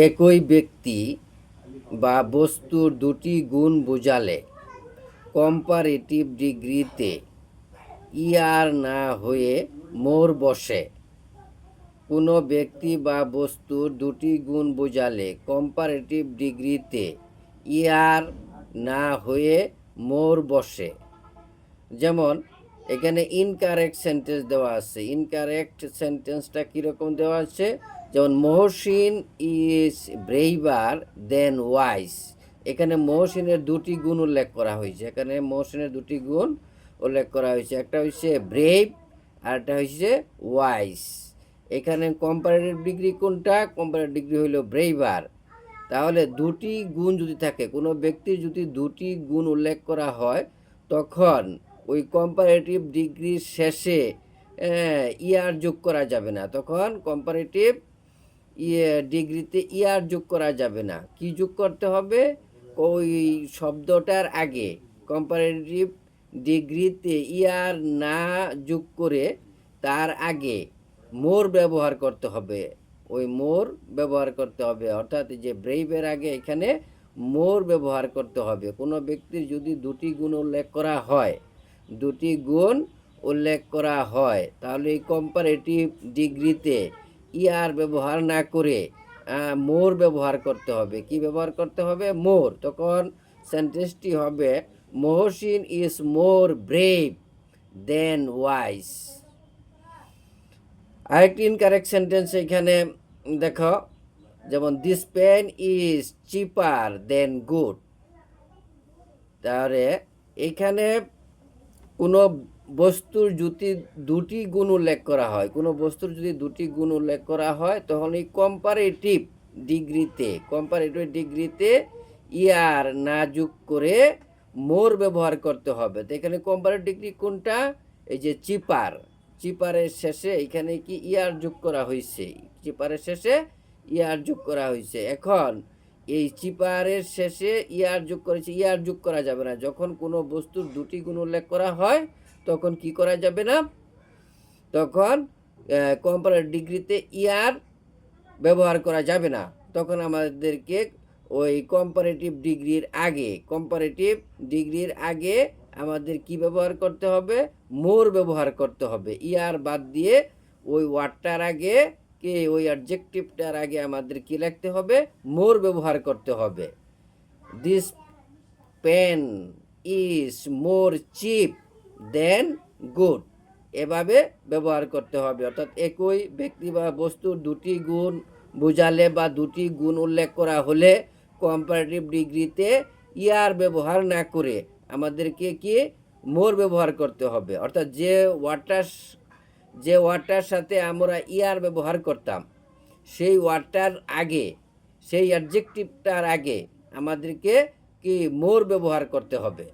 একই ব্যক্তি বা বস্তুর দুটি গুণ বোঝালে কম্পারেটিভ ডিগ্রিতে ইয়ার না হয়ে মোর বসে। কোনো ব্যক্তি বা বস্তুর দুটি গুণ বোঝালে কম্পারেটিভ ডিগ্রিতে ইয়ার না হয়ে মোর বসে। যেমন এখানে ইনকারেক্ট সেন্টেন্স দেওয়া আছে। ইনকারেক্ট সেন্টেন্সটা কীরকম দেওয়া আছে? যেমন মহসিন ইজ ব্রেইভার দেন ওয়াইস। এখানে মহসিনের দুটি গুণ উল্লেখ করা হয়েছে। এখানে মহসিনের দুটি গুণ উল্লেখ করা হয়েছে, একটা হচ্ছে ব্রেভ আর একটা হচ্ছে ওয়াইস। এখানে কম্পারেটিভ ডিগ্রি কোনটা? কম্পারেটিভ ডিগ্রি হইল ব্রেইভার। তাহলে দুটি গুণ যদি থাকে, কোনো ব্যক্তির যদি দুটি গুণ উল্লেখ করা হয়, তখন ওই কম্পারেটিভ ডিগ্রির শেষে ইয়ার যোগ করা যাবে না। তখন কম্পারেটিভ ডিগ্রিতে ইয়ার যোগ করা যাবে না। কি যোগ করতে হবে? ওই শব্দটার আগে কম্পারেটিভ ডিগ্রিতে ইয়ার না যোগ করে তার আগে মোর ব্যবহার করতে হবে। ওই মোর ব্যবহার করতে হবে, অর্থাৎ যে ব্রেইভের আগে এখানে মোর ব্যবহার করতে হবে। কোনো ব্যক্তির যদি দুটি গুণ উল্লেখ করা হয়, দুটি গুণ উল্লেখ করা হয়, তাহলে এই কম্পারেটিভ ডিগ্রিতে ইয়ার ব্যবহার না করে মোর ব্যবহার করতে হবে। কি ব্যবহার করতে হবে? মোর। তখন সেন্টেন্সটি হবে Mohsin is more brave than wise. আরেকটি ইনকারেক্ট সেন্টেন্স এখানে দেখো, যেমন this pen is cheaper than good. তাহলে এখানে কোনো বস্তুর যদি দুটি গুণ উল্লেখ করা হয়, কোনো বস্তুর যদি দুটি গুণ উল্লেখ করা হয়, তখন এই কম্পারেটিভ ডিগ্রিতে ইয়ার না যোগ করে মোর ব্যবহার করতে হবে। তো এখানে কম্পারেটিভ ডিগ্রি কোনটা? এই যে চিপারের শেষে এখানে কি ইয়ার যোগ করা হয়েছে। চিপারের শেষে ইয়ার যোগ করা হয়েছে। এখন এই চিপারের শেষে ইয়ার যোগ করেছে, ইয়ার যোগ করা যাবে না। যখন কোনো বস্তুর দুটি গুণ উল্লেখ করা হয়, তখন কি করা যাবে না? তখন কম্পারেটিভ ডিগ্রিতে ইয়ার ব্যবহার করা যাবে না। তখন আমাদেরকে ওই কম্পারেটিভ ডিগ্রির আগে আমাদের কি ব্যবহার করতে হবে? মোর ব্যবহার করতে হবে। ইয়ার বাদ দিয়ে ওই ওয়ার্ডটার আগে কি, ওই অ্যাডজেক্টিভটার আগে আমাদের কি লিখতে হবে? মোর ব্যবহার করতে হবে। This pen is more cheap than good, এভাবে ব্যবহার করতে হবে। অর্থাৎ একই ব্যক্তি বা বস্তুর দুটি গুণ বোঝালে বা দুটি গুণ উল্লেখ করা হলে কম্পারেটিভ ডিগ্রিতে ইয়ার ব্যবহার না করে আমাদেরকে কি মোর ব্যবহার করতে হবে। অর্থাৎ যে ওয়ার্ডটার সাথে আমরা ইয়ার ব্যবহার করতাম, সেই ওয়ার্ডটার আগে, সেই অ্যাডজেক্টিভটার আগে আমাদেরকে কি মোর ব্যবহার করতে হবে।